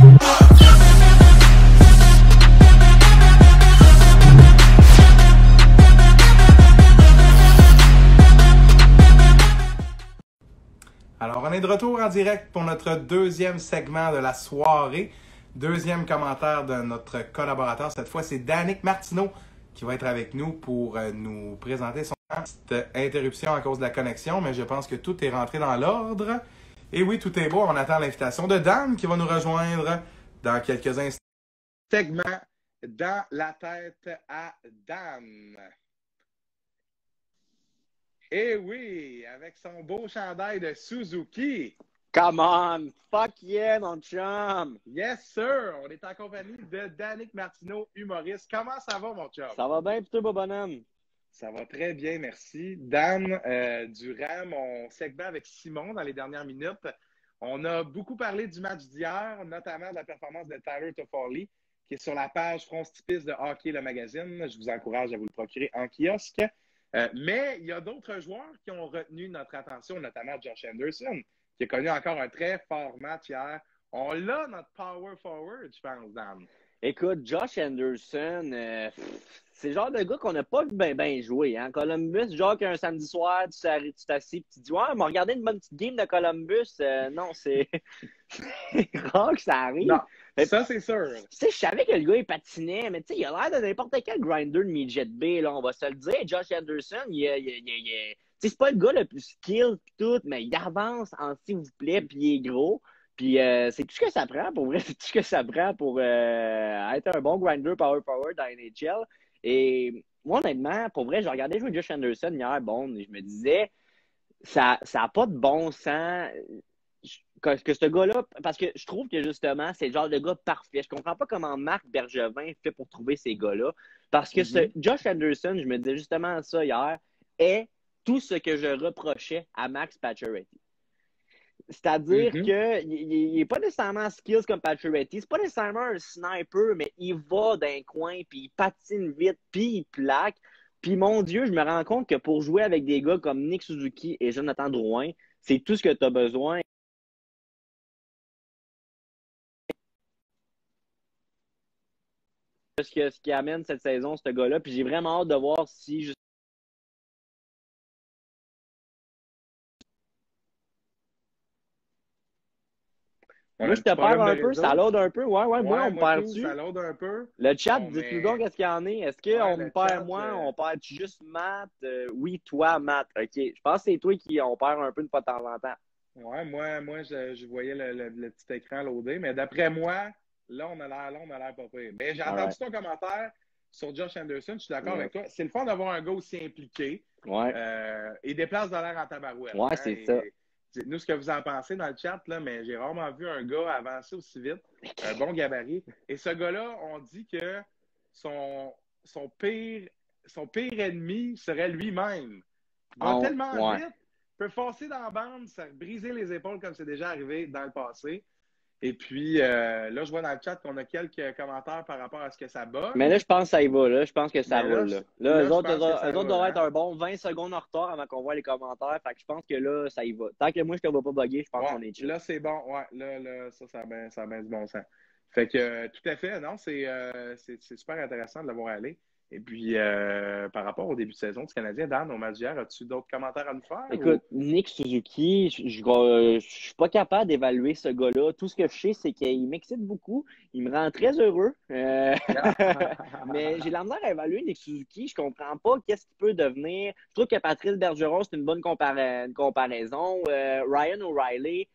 Alors, on est de retour en direct pour notre deuxième segment de la soirée. Deuxième commentaire de notre collaborateur. Cette fois, c'est Danick Martineau qui va être avec nous pour nous présenter son petite interruption à cause de la connexion, mais je pense que tout est rentré dans l'ordre. Et oui, tout est beau. On attend l'invitation de Dan qui va nous rejoindre dans quelques instants. Segment dans la tête à Dan. Et oui, avec son beau chandail de Suzuki. Come on! Fuck yeah, mon chum! Yes, sir! On est en compagnie de Danick Martineau, humoriste. Comment ça va, mon chum? Ça va bien, plutôt, beau bonhomme? Ça va très bien, merci. Dan, durant mon segment avec Simon dans les dernières minutes, on a beaucoup parlé du match d'hier, notamment de la performance de Tyler Toffoli, qui est sur la page frontispice de Hockey le magazine. Je vous encourage à vous le procurer en kiosque. Mais il y a d'autres joueurs qui ont retenu notre attention, notamment Josh Anderson, qui a connu encore un très fort match hier. On l'a, notre power forward, je pense, Dan. Écoute, Josh Anderson, c'est le genre de gars qu'on n'a pas vu bien jouer. Hein? Columbus, genre qu'un samedi soir, tu t'assis et tu te dis « Ouais, on m'a regardé une bonne petite game de Columbus. » Non, c'est rare que ça arrive. Non, ça, c'est sûr. Tu sais, je savais que le gars, il patinait, mais tu sais, il a l'air de n'importe quel grinder de midget B, là, on va se le dire. Josh Anderson, c'est pas le gars le plus skill pis tout, mais il avance en s'il vous plaît, puis il est gros. Puis c'est tout ce que ça prend, pour vrai, c'est tout ce que ça prend pour être un bon grinder power forward dans la NHL. Et moi, honnêtement, pour vrai, j'ai regardé jouer Josh Anderson hier, bon, et je me disais, ça n'a pas de bon sens que ce gars-là, parce que je trouve que justement, c'est le genre de gars parfait. Je comprends pas comment Marc Bergevin fait pour trouver ces gars-là. Parce que ce Josh Anderson, je me disais justement ça hier, est tout ce que je reprochais à Max Pacioretty. C'est-à-dire qu'il n'est pas nécessairement skills comme Pacioretty, c'est pas nécessairement un sniper, mais il va d'un coin, puis il patine vite, puis il plaque. Puis mon Dieu, je me rends compte que pour jouer avec des gars comme Nick Suzuki et Jonathan Drouin, c'est tout ce que tu as besoin. Ce qui amène cette saison, ce gars-là. Puis j'ai vraiment hâte de voir si... Moi, je te perds un peu, ça load un peu. Ouais, moi, on me perd-tu? Ça load un peu. Le chat, dites-nous donc qu'est-ce qu'il y en est. Est-ce qu'on me perd moi? On perd juste Matt? Oui, toi, Matt. OK. Je pense que c'est toi qui on perd un peu de pas de temps en temps. Ouais, moi je voyais le petit écran loadé, mais d'après moi, là, on a l'air pas pire. Mais j'ai entendu ton commentaire sur Josh Anderson, je suis d'accord avec toi. C'est le fun d'avoir un gars aussi impliqué. Ouais. Il déplace de l'air en tabarouette. Ouais, c'est ça. Dites-nous ce que vous en pensez dans le chat, là, mais j'ai rarement vu un gars avancer aussi vite, un bon gabarit. Et ce gars-là, on dit que son pire ennemi serait lui-même. Il va tellement vite, peut forcer dans la bande, ça briser les épaules comme c'est déjà arrivé dans le passé. Et puis, là, je vois dans le chat qu'on a quelques commentaires par rapport à ce que ça bat. Mais là, je pense que ça y va. Là. Je pense que ça roule. Là, eux autres doivent être un bon 20 secondes en retard avant qu'on voit les commentaires. Fait que je pense que là, ça y va. Tant que moi, je ne te vois pas bugger, je pense qu'on est chill. Là, c'est bon. Ouais, là ça a bien du bon sens. Fait que, tout à fait. Non, c'est super intéressant de l'avoir allé. Et puis, par rapport au début de saison du Canadien, Dan, au match d'hier, as-tu d'autres commentaires à nous faire? Écoute, Nick Suzuki, je suis pas capable d'évaluer ce gars-là. Tout ce que je sais, c'est qu'il m'excite beaucoup. Il me rend très heureux. Mais j'ai la misère à évaluer Nick Suzuki. Je comprends pas qu'est-ce qu'il peut devenir. Je trouve que Patrice Bergeron, c'est une bonne comparaison. Ryan O'Reilly,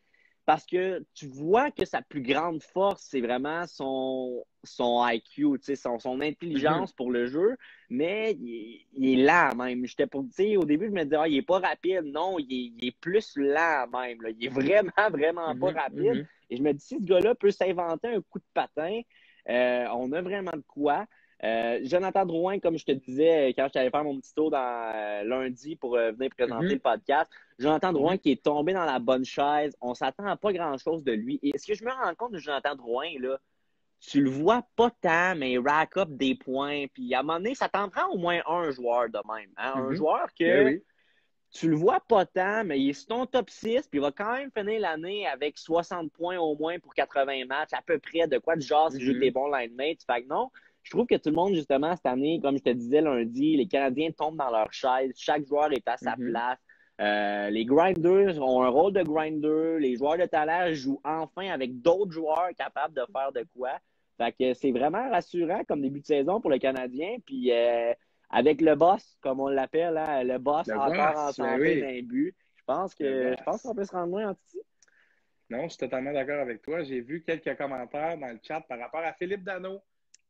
parce que tu vois que sa plus grande force, c'est vraiment son IQ, son intelligence pour le jeu, mais il est lent même. Au début, je me disais, il est pas rapide. Non, il est plus lent même. Là. Il est vraiment pas rapide. Et je me dis, si ce gars-là peut s'inventer un coup de patin, on a vraiment de quoi. Jonathan Drouin, comme je te disais, quand je t'allais faire mon petit tour lundi pour venir présenter le podcast, Jonathan Drouin qui est tombé dans la bonne chaise, on s'attend à pas grand-chose de lui. Et ce que je me rends compte de Jonathan Drouin, là, tu le vois pas tant, mais il rack up des points. Puis à un moment donné, ça t'en prend au moins un joueur de même. Hein? Un joueur que tu le vois pas tant, mais il est sur ton top 6, puis il va quand même finir l'année avec 60 points au moins pour 80 matchs, à peu près de quoi de genre si joue tes bons line mates. Fait que non, je trouve que tout le monde, justement, cette année, comme je te disais lundi, les Canadiens tombent dans leur chaise. Chaque joueur est à sa place. Les grinders ont un rôle de grinder. Les joueurs de talent jouent enfin avec d'autres joueurs capables de faire de quoi. Fait que c'est vraiment rassurant comme début de saison pour le Canadien. Puis avec le boss, comme on l'appelle, hein, le boss Le encore en boss, ben santé oui, d'un but. le Je pense qu'on boss. peut se rendre loin en Titi. Non, je suis totalement d'accord avec toi. J'ai vu quelques commentaires dans le chat par rapport à Philippe Danault,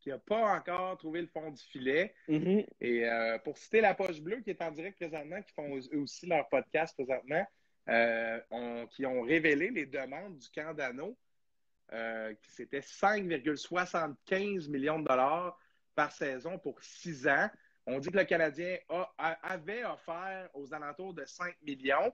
qui n'a pas encore trouvé le fond du filet. Mm-hmm. Et pour citer la Poche Bleue, qui est en direct présentement, qui font eux aussi leur podcast présentement, qui ont révélé les demandes du camp Danault, qui c'était 5,75 millions de dollars par saison pour 6 ans. On dit que le Canadien avait offert aux alentours de 5 millions.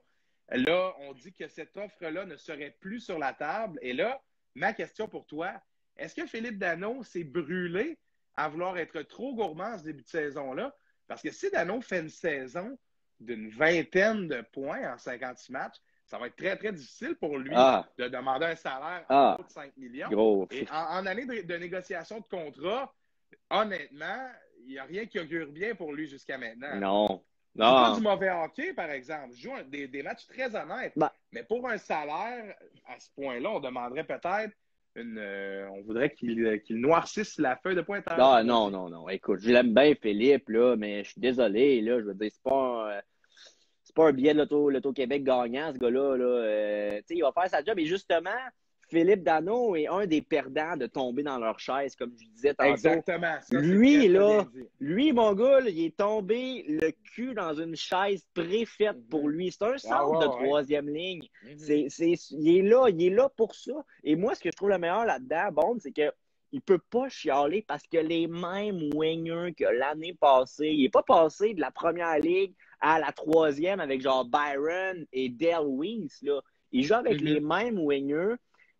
Là, on dit que cette offre-là ne serait plus sur la table. Et là, ma question pour toi, est-ce que Philippe Danault s'est brûlé à vouloir être trop gourmand ce début de saison-là? Parce que si Danault fait une saison d'une vingtaine de points en 56 matchs, ça va être très, très difficile pour lui Ah, de demander un salaire en ah, haut de 5 millions. gros. Et en année de négociation de contrat, honnêtement, il n'y a rien qui augure bien pour lui jusqu'à maintenant. Là. Non. Il joue pas du Non. mauvais hockey, par exemple. Il joue des matchs très honnêtes. Ben, Mais pour un salaire, à ce point-là, on demanderait peut-être on voudrait qu'il noircisse la feuille de pointage, ah, comme on non, dit. non, non. Écoute, je l'aime bien, Philippe, là, mais je suis désolé, là. Je veux dire, c'est pas un billet de l'Auto-Québec gagnant, ce gars-là. Là. Tu sais, il va faire sa job. Et justement, Philippe Danault est un des perdants de tomber dans leur chaise, comme je disais tantôt. Exactement. Ça, c'est très, Lui, très bien là, dit. mon gars, là, il est tombé le cul dans une chaise préfaite pour lui. C'est un Ah centre de ouais, ouais. troisième ligne. Il est là pour ça. Et moi, ce que je trouve le meilleur là-dedans, bon, c'est que il peut pas chialer parce que les mêmes wingers que l'année passée, il n'est pas passé de la première ligue à la troisième avec genre Byron et Dale Weiss, là. Il joue avec les mêmes wingers.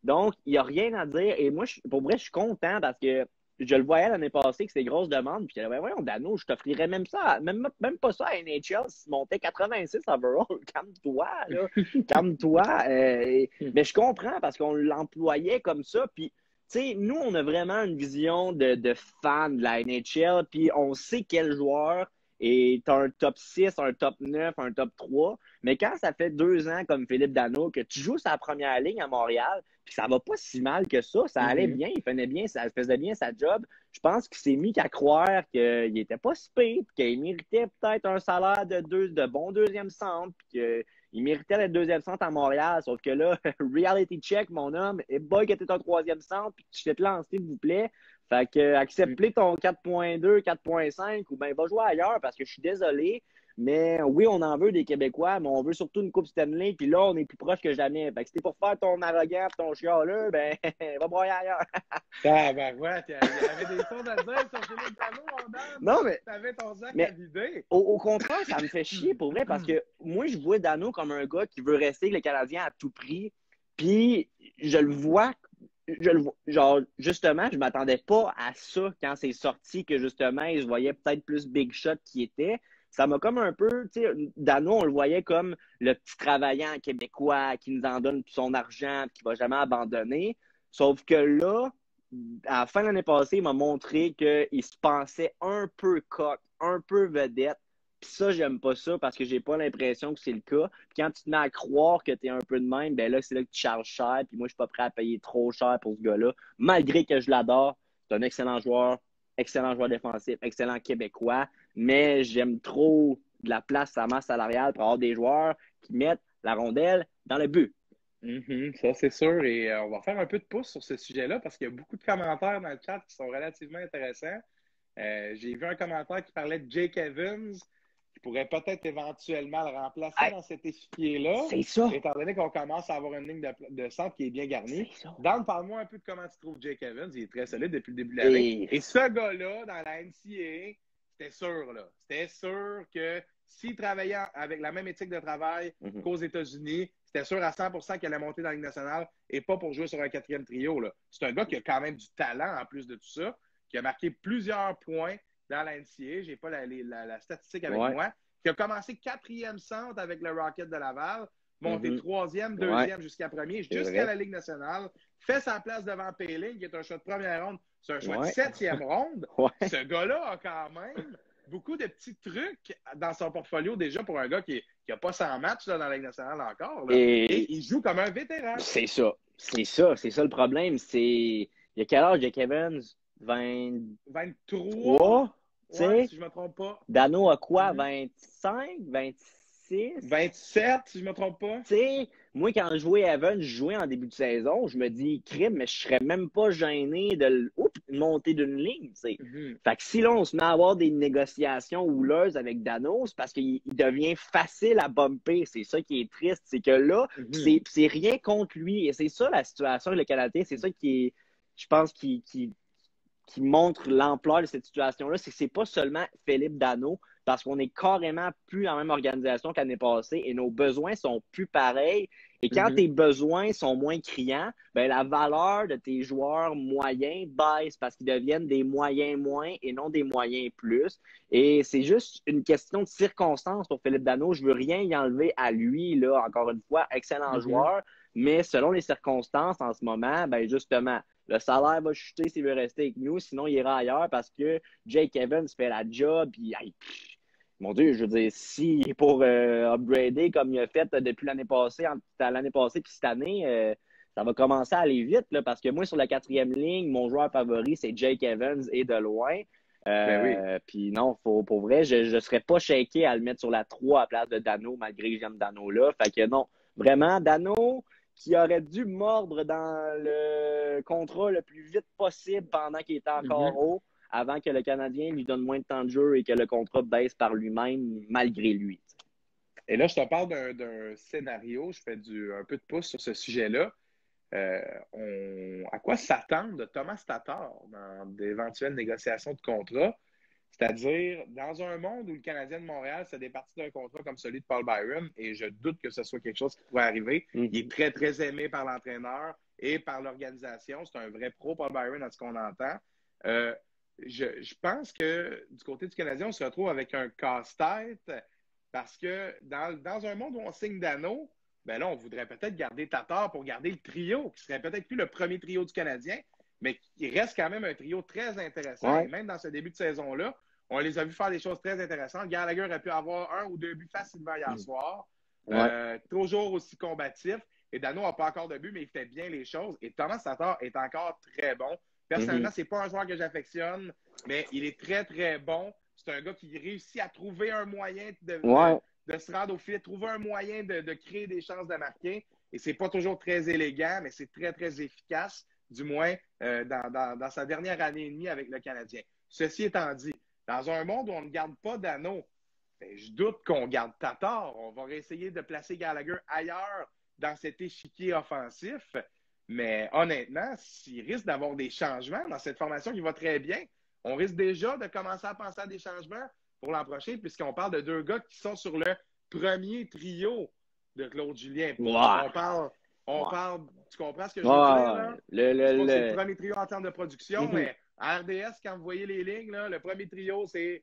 Donc, il n'y a rien à dire. Et moi, pour vrai, je suis content parce que je le voyais l'année passée que c'était grosse demande. Puis, ben, voyons, Dano, je t'offrirais même ça, même pas ça à NHL si tu montais 86 overall. Calme-toi, là. Calme-toi. Mais je comprends parce qu'on l'employait comme ça. Puis, tu sais, nous, on a vraiment une vision de fan de la NHL. Puis, on sait quel joueur est un top 6, un top 9, un top 3. Mais quand ça fait 2 ans, comme Philippe Danault, que tu joues sa première ligne à Montréal, puis ça va pas si mal que ça allait bien, il faisait bien sa job. Je pense qu'il s'est mis qu'à croire qu'il était pas si pire, puis qu'il méritait peut-être un salaire de bon deuxième centre, puis qu'il méritait d'être deuxième centre à Montréal. Sauf que là, reality check, mon homme, et boy, que t'es un troisième centre, puis que tu fais te lancer, s'il vous plaît. Fait que accepte ton 4.2, 4.5, ou bien va jouer ailleurs, parce que je suis désolé. Mais oui, on en veut des Québécois, mais on veut surtout une Coupe Stanley. Puis là, on est plus proche que jamais. Fait que si t'es pour faire ton arrogant et ton chialeux, ben, va broyer ailleurs. Ah, ben ouais, il y avait des choses à dire sur Philippe Danault, mon dame. Non, mais, T'avais ton sac à mais vider. au contraire, ça me fait chier pour vrai parce que moi, je vois Dano comme un gars qui veut rester avec le Canadien à tout prix. Puis je le vois, genre, justement, je m'attendais pas à ça quand c'est sorti, que justement, il se voyait peut-être plus big shot qu'il était. Ça m'a comme un peu, tu sais, Dano, on le voyait comme le petit travaillant québécois qui nous en donne tout son argent, qui va jamais abandonner. Sauf que là, à la fin de l'année passée, il m'a montré qu'il se pensait un peu coq, un peu vedette. Puis ça, j'aime pas ça parce que j'ai pas l'impression que c'est le cas. Puis quand tu te mets à croire que tu es un peu de même, ben là, c'est là que tu charges cher. Puis moi, je suis pas prêt à payer trop cher pour ce gars-là. Malgré que je l'adore, c'est un excellent joueur défensif, excellent Québécois. Mais j'aime trop de la place à masse salariale pour avoir des joueurs qui mettent la rondelle dans le but. Ça, c'est sûr. Et on va faire un peu de pouce sur ce sujet-là parce qu'il y a beaucoup de commentaires dans le chat qui sont relativement intéressants. J'ai vu un commentaire qui parlait de Jake Evans, qui pourrait peut-être éventuellement le remplacer Hey, dans cet échiquier-là, c'est ça. étant donné qu'on commence à avoir une ligne de centre qui est bien garnie. C'est ça. Dan, parle-moi un peu de comment tu trouves Jake Evans. Il est très solide depuis le début de l'année. Et Et ce gars-là, dans la NCAA, c'était sûr, là. C'était sûr que s'il travaillait avec la même éthique de travail qu'aux États-Unis, c'était sûr à 100% qu'il allait monter dans la Ligue nationale et pas pour jouer sur un quatrième trio, là. C'est un gars qui a quand même du talent en plus de tout ça, qui a marqué plusieurs points dans la NCAA. Je n'ai pas la statistique avec moi. qui a commencé 4e centre avec le Rocket de Laval, monté 3e, 2e jusqu'à premier, jusqu'à la Ligue nationale, fait sa place devant Péling, qui est un choix de première ronde, c'est un choix de 7e ronde. Ce gars-là a quand même beaucoup de petits trucs dans son portfolio déjà pour un gars qui n'a pas 100 matchs là, dans la Ligue nationale encore. Là. Et il joue comme un vétéran. C'est ça le problème. Il y a quel âge, Jake Evans? 23? Ouais, si je ne me trompe pas. Dano a quoi? 25? 26? 27, si je ne me trompe pas. Tu sais, moi, quand je jouais Evans, je jouais en début de saison, je me dis, crime, mais je serais même pas gêné de monter d'une ligne, tu sais. Fait que si là, on se met à avoir des négociations houleuses avec Dano, c'est parce qu'il devient facile à bumper. C'est ça qui est triste. C'est que là, c'est rien contre lui. Et c'est ça la situation avec le Canadien. C'est ça qui est, je pense, qui montre l'ampleur de cette situation-là. C'est pas seulement Philippe Dano, parce qu'on est carrément plus en même organisation qu'année passée et nos besoins sont plus pareils. Et quand tes besoins sont moins criants, ben la valeur de tes joueurs moyens baisse parce qu'ils deviennent des moyens moins et non des moyens plus. Et c'est juste une question de circonstance pour Philippe Dano. Je veux rien y enlever à lui, là, encore une fois, excellent joueur, mais selon les circonstances en ce moment, ben justement, le salaire va chuter s'il veut rester avec nous, sinon il ira ailleurs parce que Jake Evans fait la job. Puis, mon Dieu, je veux dire, s'il est pour upgrader comme il a fait depuis l'année passée, puis cette année, ça va commencer à aller vite là, parce que moi, sur la 4e ligne, mon joueur favori, c'est Jake Evans et de loin. Puis non, pour vrai, je ne serais pas shaké à le mettre sur la 3 à la place de Dano, malgré que j'aime Dano là. Fait que non, vraiment, Dano qui aurait dû mordre dans le contrat le plus vite possible pendant qu'il était encore haut, avant que le Canadien lui donne moins de temps de jeu et que le contrat baisse par lui-même, malgré lui. Et là, je te parle d'un scénario, je fais un peu de pouce sur ce sujet-là. À quoi s'attendre de Thomas Tatar dans d'éventuelles négociations de contrat? C'est-à-dire, dans un monde où le Canadien de Montréal s'est départi d'un contrat comme celui de Paul Byron, et je doute que ce soit quelque chose qui pourrait arriver, il est très, très aimé par l'entraîneur et par l'organisation. C'est un vrai pro, Paul Byron, à ce qu'on entend. Je pense que du côté du Canadien, on se retrouve avec un casse-tête parce que dans un monde où on signe Dano, ben là, on voudrait peut-être garder Tatar pour garder le trio, qui serait peut-être plus le premier trio du Canadien, mais qui reste quand même un trio très intéressant. Et même dans ce début de saison-là, on les a vus faire des choses très intéressantes. Gallagher a pu avoir 1 ou 2 buts facilement hier soir. Toujours aussi combatif. Et Dano n'a pas encore de but, mais il fait bien les choses. Et Thomas Tatar est encore très bon. Personnellement, c'est pas un joueur que j'affectionne, mais il est très, très bon. C'est un gars qui réussit à trouver un moyen de se rendre au filet, trouver un moyen de créer des chances de marquer. Et c'est pas toujours très élégant, mais c'est très, très efficace, du moins dans sa dernière année et demie avec le Canadien. Ceci étant dit, dans un monde où on ne garde pas Dano, ben, je doute qu'on garde Tatar. On va essayer de placer Gallagher ailleurs dans cet échiquier offensif. Mais honnêtement, s'il risque d'avoir des changements dans cette formation qui va très bien, on risque déjà de commencer à penser à des changements pour l'an prochain, puisqu'on parle de 2 gars qui sont sur le premier trio de Claude Julien. On parle, tu comprends ce que je veux dire? Là? C'est le premier trio en termes de production, mais à RDS, quand vous voyez les lignes, là, le premier trio, c'est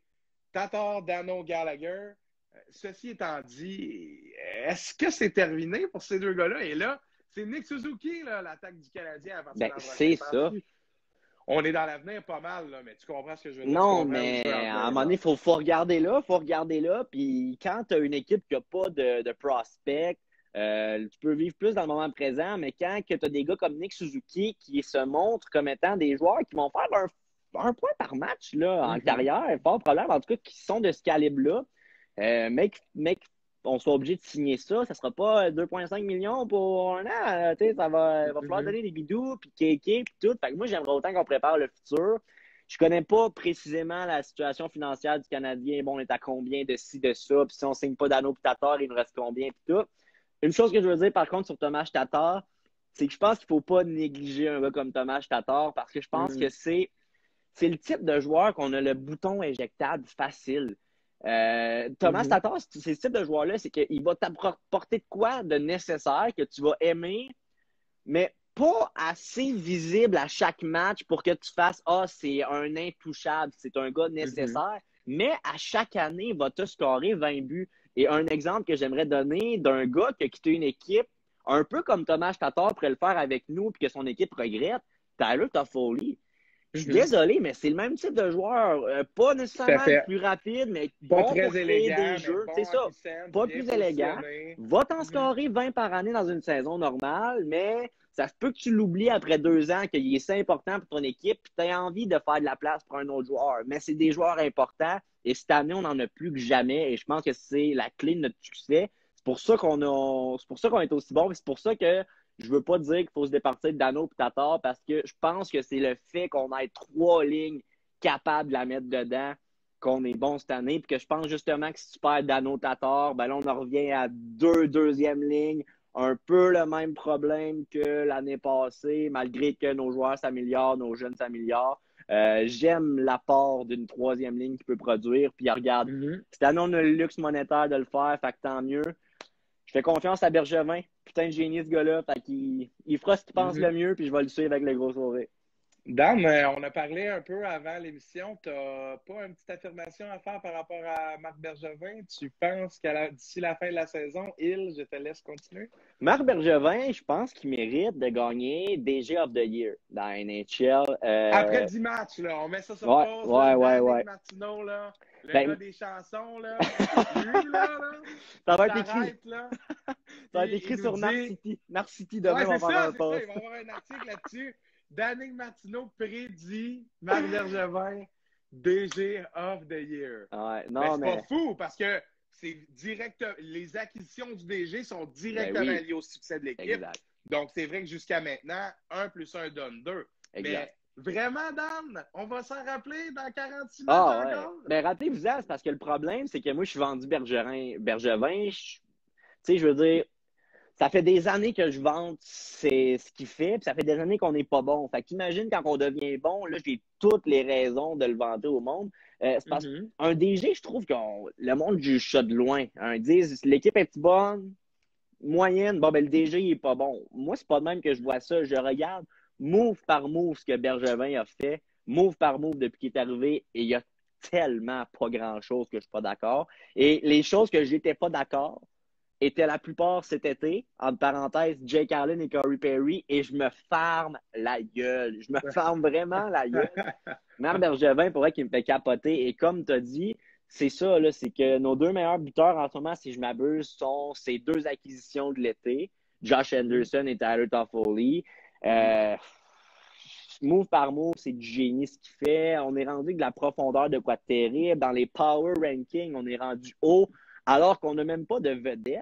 Tatar, Dano, Gallagher. Ceci étant dit, est-ce que c'est terminé pour ces 2 gars-là? Et là, c'est Nick Suzuki, là, l'attaque du Canadien à partir de l'an prochain. C'est ça. On est dans l'avenir pas mal, là, mais tu comprends ce que je veux dire? Non, mais à un moment donné, il faut regarder là. Puis quand tu as une équipe qui n'a pas de prospect, tu peux vivre plus dans le moment présent, mais quand tu as des gars comme Nick Suzuki qui se montrent comme étant des joueurs qui vont faire un point par match là, en carrière, pas de problème, en tout cas, qui sont de ce calibre-là, mec, on soit obligé de signer ça, ça sera pas 2,5 millions pour un an. Ça va falloir donner des bidous, puis kéké, puis tout. Fait que moi, j'aimerais autant qu'on prépare le futur. Je connais pas précisément la situation financière du Canadien. Bon, on est à combien de ci, de ça, puis si on signe pas Dano puis Tatar, il nous reste combien, puis tout. Une chose que je veux dire, par contre, sur Thomas Tatar, c'est que je pense qu'il faut pas négliger un gars comme Thomas Tatar, parce que je pense que c'est le type de joueur qu'on a le bouton éjectable facile. Thomas Tatar, c'est ce type de joueur-là, c'est qu'il va t'apporter de quoi de nécessaire que tu vas aimer, mais pas assez visible à chaque match pour que tu fasses « Ah, c'est un intouchable, c'est un gars nécessaire », mais à chaque année, il va te scorer 20 buts. Et un exemple que j'aimerais donner d'un gars qui a quitté une équipe, un peu comme Thomas Tatar pourrait le faire avec nous, puis que son équipe regrette, Tyler Toffoli. Je suis désolé, mais c'est le même type de joueur. Pas Tout à nécessairement le fait. plus rapide, mais Pas bon pour très créer élégant, des mais jeux. C'est bon ça. hockey sense, Pas bien plus élégant. positionné. Va t'en scorer 20 par année dans une saison normale, mais ça se peut que tu l'oublies après 2 ans, qu'il est si important pour ton équipe, puis tu as envie de faire de la place pour un autre joueur. Mais c'est des joueurs importants, et cette année, on en a plus que jamais, et je pense que c'est la clé de notre succès. C'est pour ça qu'on est aussi bon, c'est pour ça que je veux pas dire qu'il faut se départir de Dano et Tatar, parce que je pense que c'est le fait qu'on ait 3 lignes capables de la mettre dedans qu'on est bon cette année. Puis que je pense justement que si tu perds Dano Tatar, ben là, on en revient à 2 deuxièmes lignes. Un peu le même problème que l'année passée, malgré que nos joueurs s'améliorent, nos jeunes s'améliorent. J'aime l'apport d'une 3e ligne qui peut produire. Puis regarde, cette année, on a le luxe monétaire de le faire, fait que tant mieux. Je fais confiance à Bergevin. Putain de génie, ce gars-là. Fait qu'il fera ce qu'il pense le mieux, puis je vais le suivre avec le gros sourire. Dan, on a parlé un peu avant l'émission. Tu n'as pas une petite affirmation à faire par rapport à Marc Bergevin? Tu penses d'ici la fin de la saison, je te laisse continuer? Marc Bergevin, je pense qu'il mérite de gagner DG of the Year dans la NHL. Après 10 matchs, là, on met ça sur pause. Ouais. Martineau, là, le Ben, gars des chansons, là, lui, là, ça va être écrit. Là, ça va être écrit sur dit... Narcity demain, ouais, on va faire un post. Il va y avoir un article là-dessus. Danick Martineau prédit Marc Bergevin DG of the Year. Ouais, non, mais c'est pas fou parce que c'est direct. Les acquisitions du DG sont directement liées au succès de l'équipe. Donc, c'est vrai que jusqu'à maintenant, 1 + 1 donne 2. Mais vraiment, Dan, on va s'en rappeler dans 46 matchs encore? Mais rappelez-vous-en, c'est parce que le problème, c'est que moi, je suis vendu Bergevin, tu sais, je veux dire, ça fait des années que je vante c'est ce qu'il fait, puis ça fait des années qu'on n'est pas bon. Fait qu'imagine quand on devient bon, là, j'ai toutes les raisons de le vanter au monde. C'est parce qu'un DG, je trouve que le monde juge ça de loin. Ils disent l'équipe est bonne, moyenne, bon, ben le DG il est pas bon. Moi, c'est pas de même que je vois ça. Je regarde move par move ce que Bergevin a fait, move par move depuis qu'il est arrivé, et il y a tellement pas grand-chose que je suis pas d'accord. Et les choses que j'étais pas d'accord étaient la plupart cet été, entre parenthèses, Jake Allen et Corey Perry, et je me ferme la gueule. Je me ferme vraiment la gueule. Marc Bergevin, pour vrai, qui me fait capoter. Et comme tu as dit, c'est ça, là, c'est que nos 2 meilleurs buteurs en ce moment, si je m'abuse, sont ces 2 acquisitions de l'été, Josh Anderson et Tyler Toffoli. Move par move, c'est du génie ce qu'il fait. On est rendu de la profondeur de quoi de terrible. Dans les power rankings, on est rendu haut, alors qu'on n'a même pas de vedette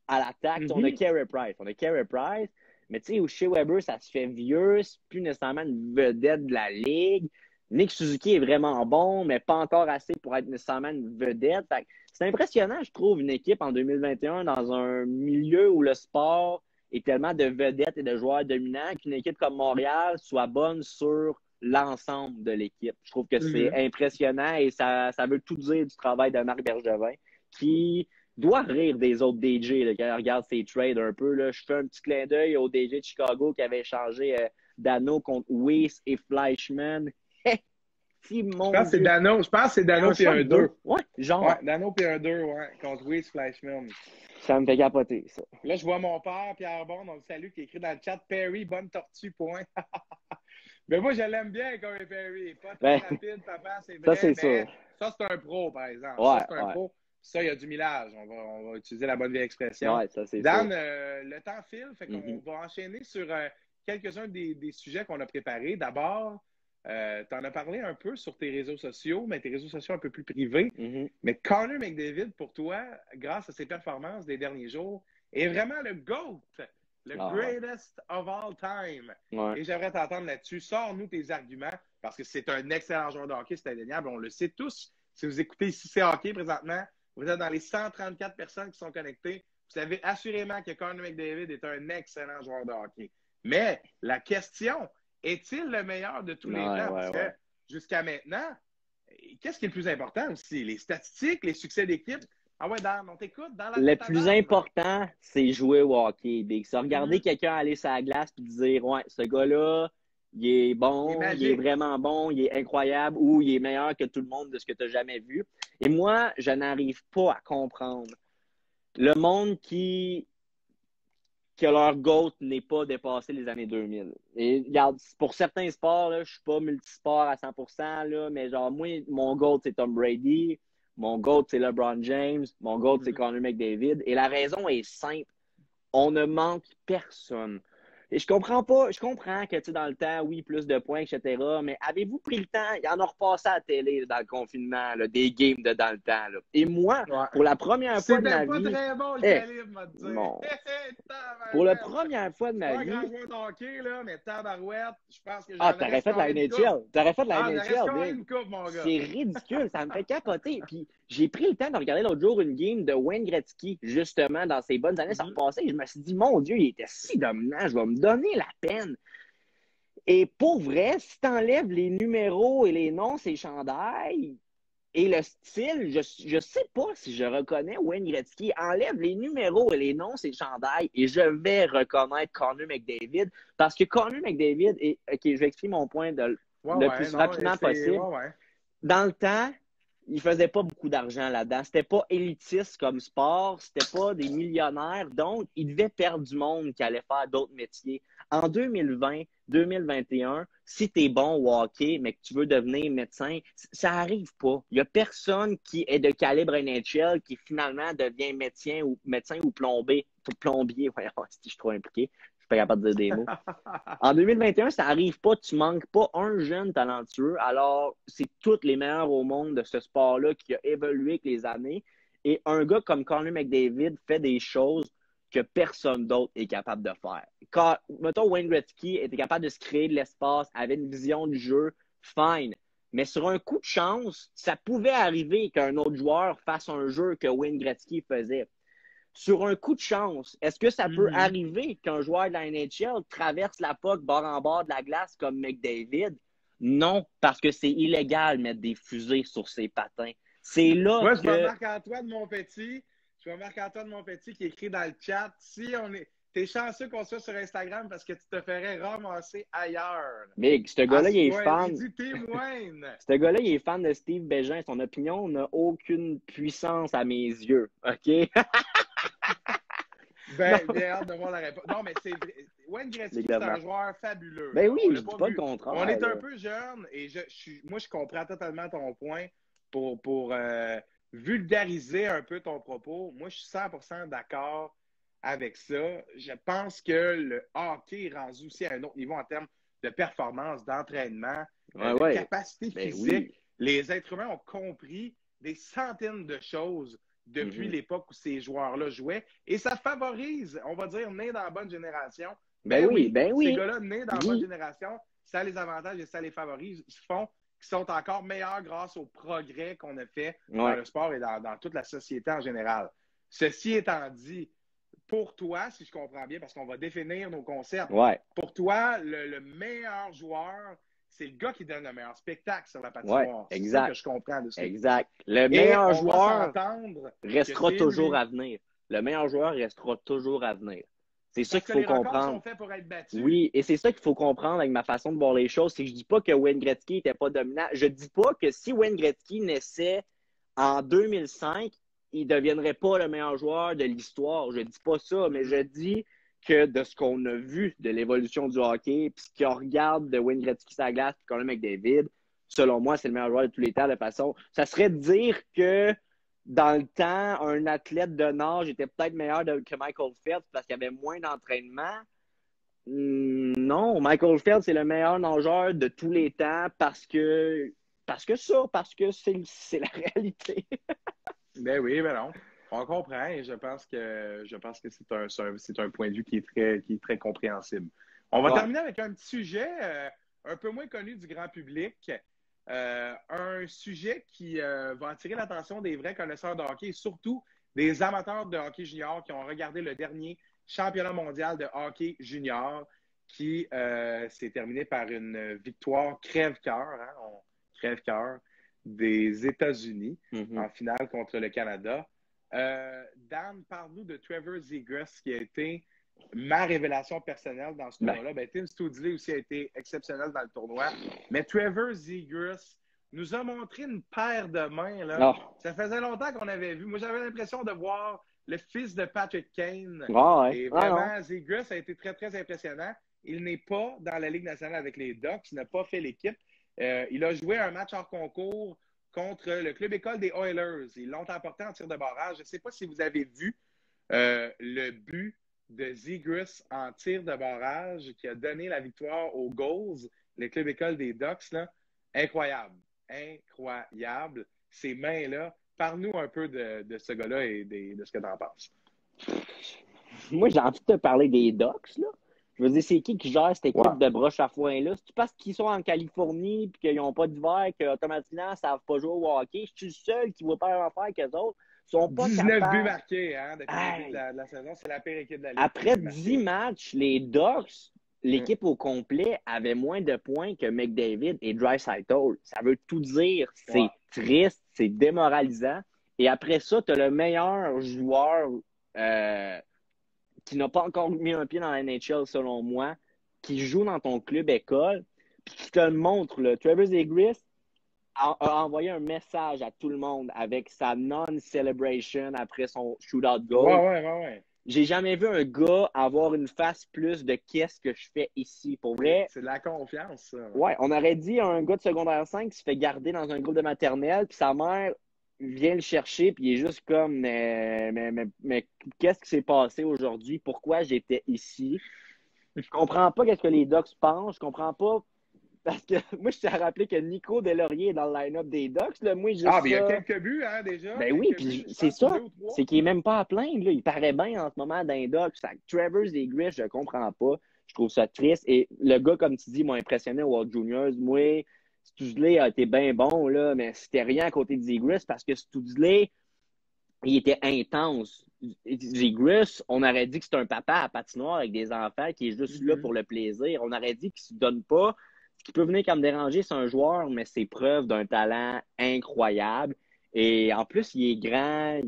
à l'attaque. On a Carey Price. Mais tu sais, au Shea Weber, ça se fait vieux. C'est plus nécessairement une vedette de la Ligue. Nick Suzuki est vraiment bon, mais pas encore assez pour être nécessairement une vedette. C'est impressionnant, je trouve, une équipe en 2021 dans un milieu où le sport est tellement de vedettes et de joueurs dominants qu'une équipe comme Montréal soit bonne sur l'ensemble de l'équipe. Je trouve que c'est impressionnant et ça veut tout dire du travail de Marc Bergevin qui doit rire des autres DJ là, quand il regarde ses trades un peu. Là. Je fais un petit clin d'œil au DJ de Chicago qui avait échangé Dano contre Weiss et Fleischmann. Je pense que c'est Dano puis un 2. Ouais, genre. Ouais, Dano puis un 2, ouais, contre Weiss Fleischmann. Ça me fait capoter, ça. Là, je vois mon père, Pierre Bond, on le salue, qui écrit dans le chat Perry, bonne tortue, point. Mais moi, je l'aime bien, Corey Perry. Pas très rapide, papa, c'est vrai. Ça, c'est sûr. Ça, c'est un pro, par exemple. Ouais, ça, c'est un pro. Ça, il y a du millage. On va utiliser la bonne vieille expression. Ouais, ça, c'est Dan, sûr. le temps file, fait qu'on va enchaîner sur quelques-uns des sujets qu'on a préparés. D'abord, tu en as parlé un peu sur tes réseaux sociaux, mais tes réseaux sociaux un peu plus privés. Mais Connor McDavid, pour toi, grâce à ses performances des derniers jours, est vraiment le GOAT, le greatest of all time. Et j'aimerais t'entendre là-dessus. Sors-nous tes arguments, parce que c'est un excellent joueur de hockey, c'est indéniable. On le sait tous. Si vous écoutez ici, c'est hockey présentement. Vous êtes dans les 134 personnes qui sont connectées. Vous savez assurément que Connor McDavid est un excellent joueur de hockey. Mais la question, est-il le meilleur de tous les temps? Parce que jusqu'à maintenant, qu'est-ce qui est le plus important aussi? Les statistiques, les succès d'équipe? Ah ouais, Dan, on t'écoute dans la Le plus important, c'est jouer au hockey, Big. C'est regarder quelqu'un aller sur la glace et dire ouais, ce gars-là, Il est Il est bon, il est magique. vraiment bon, il est incroyable ou il est meilleur que tout le monde de ce que tu as jamais vu. Et moi, je n'arrive pas à comprendre le monde que leur GOAT n'est pas dépassé les années 2000. Et regarde, pour certains sports, là, je suis pas multisport à 100%, là, mais genre, moi, mon GOAT, c'est Tom Brady. Mon GOAT, c'est LeBron James. Mon GOAT, c'est Connor McDavid. Et la raison est simple. On ne manque personne. Et je comprends pas, je comprends que, tu sais, dans le temps, oui, plus de points, etc., mais avez-vous pris le temps? Il y en a repassé à la télé, là, dans le confinement, là, des games de dans le temps, là. Et moi, Ouais. pour la première fois de C'était ma pas vie, très bon le eh, calibre, m'a dit. non. Pour la Tabarouette. première fois de Je suis ma pas un grand vie, joueur de hockey, là, mais tabarouette, je pense que ah, j'en aurais t'aurais fait la scoré une coupe. NHL. T'aurais fait la Ah, j'aurais NHL, scoré Big. une coupe, mon gars. C'est ridicule, ça me fait capoter. Puis j'ai pris le temps de regarder l'autre jour une game de Wayne Gretzky, justement, dans ses bonnes années, ça repassait. Et je me suis dit, mon Dieu, il était si dominant, je vais me donner la peine. Et pour vrai, si t'enlèves les numéros et les noms, ces chandails, et le style, je sais pas si je reconnais Wayne Gretzky. Enlève les numéros et les noms, ses chandails, et je vais reconnaître Connor McDavid. Parce que Connor McDavid est. OK, je vais expliquer mon point Ouais, le ouais, plus non, rapidement c'est. possible. Ouais, ouais. Dans le temps, il faisait pas beaucoup d'argent là-dedans. C'était pas élitiste comme sport, c'était pas des millionnaires. Donc, il devait perdre du monde qui allait faire d'autres métiers. En 2020, 2021, si tu es bon au hockey, mais que tu veux devenir médecin, ça arrive pas. Il y a personne qui est de calibre NHL qui finalement devient médecin ou plombier. Voyons, si je suis trop impliqué, je suis pas capable de dire des mots. En 2021, ça arrive pas. Tu manques pas un jeune talentueux. Alors, c'est tous les meilleurs au monde de ce sport-là qui a évolué avec les années. Et un gars comme Connor McDavid fait des choses que personne d'autre est capable de faire. Quand, mettons, Wayne Gretzky était capable de se créer de l'espace, avait une vision du jeu, fine. Mais sur un coup de chance, ça pouvait arriver qu'un autre joueur fasse un jeu que Wayne Gretzky faisait. Sur un coup de chance, est-ce que ça peut arriver qu'un joueur de la NHL traverse la puck bord en bord de la glace comme McDavid? Non, parce que c'est illégal de mettre des fusées sur ses patins. C'est là Moi, je vois que. Marc-Antoine Monpetit. Je vois Marc-Antoine Monpetit qui écrit dans le chat. Si on est. T'es chanceux qu'on soit sur Instagram parce que tu te ferais ramasser ailleurs. Mais ce gars-là, il est Il fan. dit témoigne. Ce gars-là, il est fan de Steve Bégin. Son opinion n'a aucune puissance à mes yeux. OK? Ben, bien hâte de voir la réponse. Non, mais c'est vrai. Wayne Gretzky, c'est un joueur fabuleux. Ben Là. oui, On je l'a dis pas pas le vu. contraire. On est un là. peu jeune et moi, je comprends totalement ton point pour vulgariser un peu ton propos. Moi, je suis 100% d'accord avec ça. Je pense que le hockey est rendu aussi à un autre niveau en termes de performance, d'entraînement, de Ouais. capacité Ben physique. oui. Les êtres humains ont compris des centaines de choses depuis l'époque où ces joueurs-là jouaient. Et ça favorise, on va dire, nés dans la bonne génération. Ben oui, ben Ces oui. gars-là, nés dans la bonne Oui. génération, ça les avantage et ça les favorise. Ils sont encore meilleurs grâce au progrès qu'on a fait dans Ouais. le sport et dans toute la société en général. Ceci étant dit, pour toi, si je comprends bien, parce qu'on va définir nos concepts, Ouais. pour toi, le meilleur joueur, c'est le gars qui donne le meilleur spectacle sur la Ouais. patinoire. C'est ça Exact. que je comprends de ce que tu dis. Exact. Le Et meilleur on va joueur s'entendre que restera c'est toujours lui. à venir. Le meilleur joueur restera toujours à venir. C'est ça Parce qu'il que faut les records sont comprendre. faits pour être battus. Oui, et c'est ça qu'il faut comprendre avec ma façon de voir les choses. C'est que je dis pas que Wayne Gretzky n'était pas dominant. Je dis pas que si Wayne Gretzky naissait en 2005, il ne deviendrait pas le meilleur joueur de l'histoire. Je dis pas ça, mais je dis que de ce qu'on a vu de l'évolution du hockey, puis ce qu'on regarde de Wayne Gretzky sur la glace, puis Connor McDavid, selon moi, c'est le meilleur joueur de tous les temps de façon. Ça serait de dire que dans le temps, un athlète de nage était peut-être meilleur que Michael Phelps parce qu'il y avait moins d'entraînement. Non, Michael Phelps c'est le meilleur nageur de tous les temps parce que c'est la réalité. Ben oui, ben non. On comprend et je pense que c'est un point de vue qui est très compréhensible. On va Ouais. terminer avec un petit sujet un peu moins connu du grand public. Un sujet qui va attirer l'attention des vrais connaisseurs de hockey et surtout des amateurs de hockey junior qui ont regardé le dernier championnat mondial de hockey junior qui s'est terminé par une victoire crève-cœur, crève-cœur des États-Unis en finale contre le Canada. Dan, parle-nous de Trevor Zegras qui a été ma révélation personnelle dans ce tournoi-là, Tim Studley aussi a été exceptionnel dans le tournoi. Mais Trevor Zegras nous a montré une paire de mains. Là. Oh. Ça faisait longtemps qu'on avait vu. Moi, j'avais l'impression de voir le fils de Patrick Kane. Et vraiment, Zegras a été très, très impressionnant. Il n'est pas dans la Ligue nationale avec les Ducks. Il n'a pas fait l'équipe. Il a joué un match hors concours contre le club école des Oilers. Ils l'ont emporté en tir de barrage. Je ne sais pas si vous avez vu le but de Zegras en tir de barrage qui a donné la victoire aux Gulls, le club école des Ducks. Là. Incroyable. Incroyable. Ces mains-là. Parle-nous un peu de ce gars-là et de ce que tu en penses. Moi, j'ai envie de te parler des Ducks, là. Je veux dire, c'est qui gère cette équipe de broche à foin-là? C'est parce qu'ils sont en Californie et qu'ils n'ont pas d'hiver qu'automatiquement, ils ne savent pas jouer au hockey. Je suis le seul qui va pas en faire qu'eux autres. Ils sont pas 19 capables. buts marqués depuis le début de la saison. C'est la pire équipe de la Ligue. Après 10 matchs, les Ducks, l'équipe au complet, avait moins de points que McDavid et Draisaitl. Ça veut tout dire. C'est triste, c'est démoralisant. Et après ça, tu as le meilleur joueur qui n'a pas encore mis un pied dans la NHL, selon moi, qui joue dans ton club école, puis qui te le montre. Là. Trevor Zegras a envoyé un message à tout le monde avec sa non-celebration après son shootout goal. Ouais. J'ai jamais vu un gars avoir une face plus de qu'est-ce que je fais ici. Pour vrai. C'est de la confiance, ça. Ouais, on aurait dit un gars de secondaire 5 qui se fait garder dans un groupe de maternelle, puis sa mère vient le chercher, puis il est juste comme mais qu'est-ce qui s'est passé aujourd'hui? Pourquoi j'étais ici? Je comprends pas qu'est-ce que les Ducks pensent. Je comprends pas. Parce que moi, je t'ai rappelé que Nico Deslauriers est dans le line-up des Ducks. Là. Moi, mais il y a quelques buts, déjà. Ben oui, puis c'est ça. C'est qu'il est même pas à plaindre. Là. Il paraît bien en ce moment dans les Ducks. Trevor Zegras, je comprends pas. Je trouve ça triste. Et le gars, comme tu dis, m'a impressionné au World Juniors. Moi, Studley a été bien bon, là, mais c'était rien à côté de Zegras parce que Studley, il était intense. Zegras, on aurait dit que c'est un papa à patinoire avec des enfants qui est juste là pour le plaisir. On aurait dit qu'il se donne pas. Ce qui peut venir comme déranger, c'est un joueur, mais c'est preuve d'un talent incroyable. Et en plus, il est grand.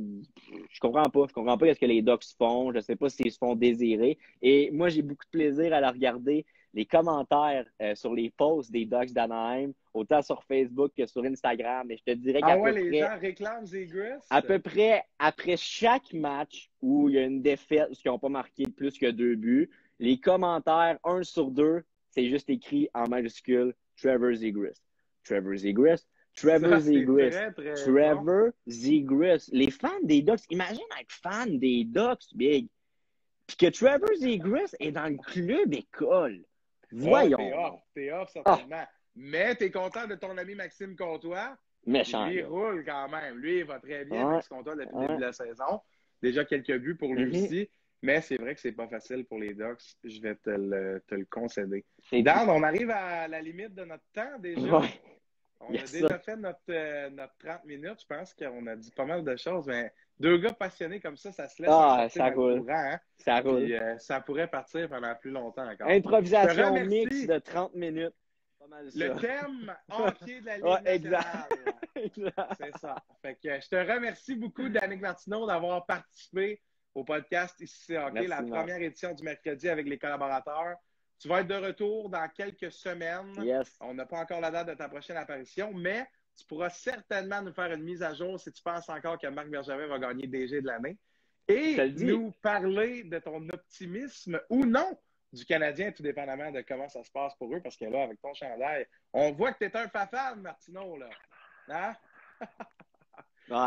Je comprends pas. Je comprends pas ce que les Ducks font. Je sais pas s'ils se font désirer. Et moi, j'ai beaucoup de plaisir à la regarder. Les commentaires sur les posts des Ducks d'Anaheim, autant sur Facebook que sur Instagram. Et je te dirais qu'à peu près... les gens réclament Zegras? À peu près, après chaque match où il y a une défaite, qui n'ont pas marqué plus que 2 buts, les commentaires, 1 sur 2, c'est juste écrit en majuscule Trevor Zegras. Trevor Zegras. Trevor Zegras. Trevor Zegras. Les fans des Ducks, imagine être fan des Ducks, Big. Puis que Trevor Zegras est dans le club école. Voyons. T'es off, certainement. Mais t'es content de ton ami Maxime Comtois. Méchant. Lui, il roule quand même. Lui, il va très bien, Max Comtois, depuis le début de la saison. Déjà quelques buts pour lui aussi. Mais c'est vrai que c'est pas facile pour les Ducks. Je vais te le concéder. Dan, on arrive à la limite de notre temps déjà. On a déjà fait notre 30 minutes. Je pense qu'on a dit pas mal de choses. Mais 2 gars passionnés comme ça se laisse ça roule. courant. Hein? Ça roule. Puis, ça pourrait partir pendant plus longtemps encore. Improvisation mix de 30 minutes. Pas mal ça. Le thème entier de la Ligue nationale. Exact. C'est ça. Fait que je te remercie beaucoup, Danick Martineau, d'avoir participé au podcast Ici Hockey, la première édition du mercredi avec les collaborateurs. Tu vas être de retour dans quelques semaines. Yes. On n'a pas encore la date de ta prochaine apparition, mais tu pourras certainement nous faire une mise à jour si tu penses encore que Marc Bergevin va gagner DG de l'année. Et nous parler de ton optimisme ou non du Canadien, tout dépendamment de comment ça se passe pour eux, parce que là, avec ton chandail, on voit que tu es un fafane, Martineau, là. Hein?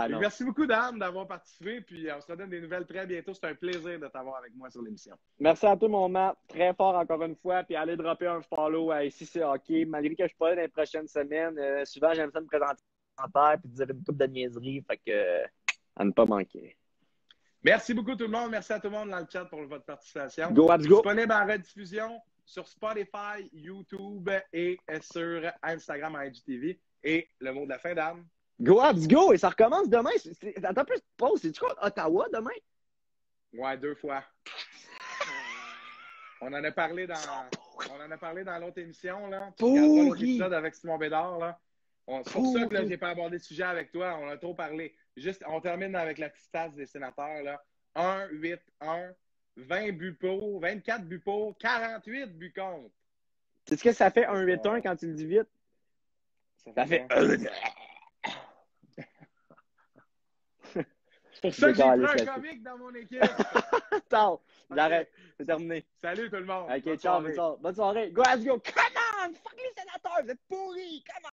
Merci beaucoup, Dan, d'avoir participé. Puis on se redonne des nouvelles très bientôt. C'est un plaisir de t'avoir avec moi sur l'émission. Merci à toi, mon Matt. Très fort encore une fois. Puis allez dropper un follow à Ici c'est Hockey. Malgré que je ne suis pas là dans les prochaines semaines, souvent j'aime ça me présenter en terre puis dire une couple de niaiseries. Fait que à ne pas manquer. Merci beaucoup tout le monde. Merci à tout le monde dans le chat pour votre participation. Go, let's go. Disponible en rediffusion sur Spotify, YouTube et sur Instagram en IGTV. Et le mot de la fin, Dan. Go, let's go! Et ça recommence demain. Attends plus de pause. C'est-tu contre Ottawa demain? Ouais, 2 fois. On en a parlé dans l'autre émission. Là. Tu regarderas l'autre épisode avec Simon Bédard. Là. C'est pour ça que je n'ai pas abordé le sujet avec toi. On a trop parlé. Juste, on termine avec la petite tasse des sénateurs. Là. 1-8-1. 20 buts pour, 24 buts pour, 48 buts contre. Tu sais ce que ça fait un 8-1 quand tu le dis vite? Ça fait. C'est pour ça que j'ai pris un comique dans mon équipe. Attends, j'arrête. C'est terminé. Salut tout le monde. Ok, ciao, bonne soirée. Bonne soirée. Go, let's go. Come on! Fuck les sénateurs, vous êtes pourris! Come on!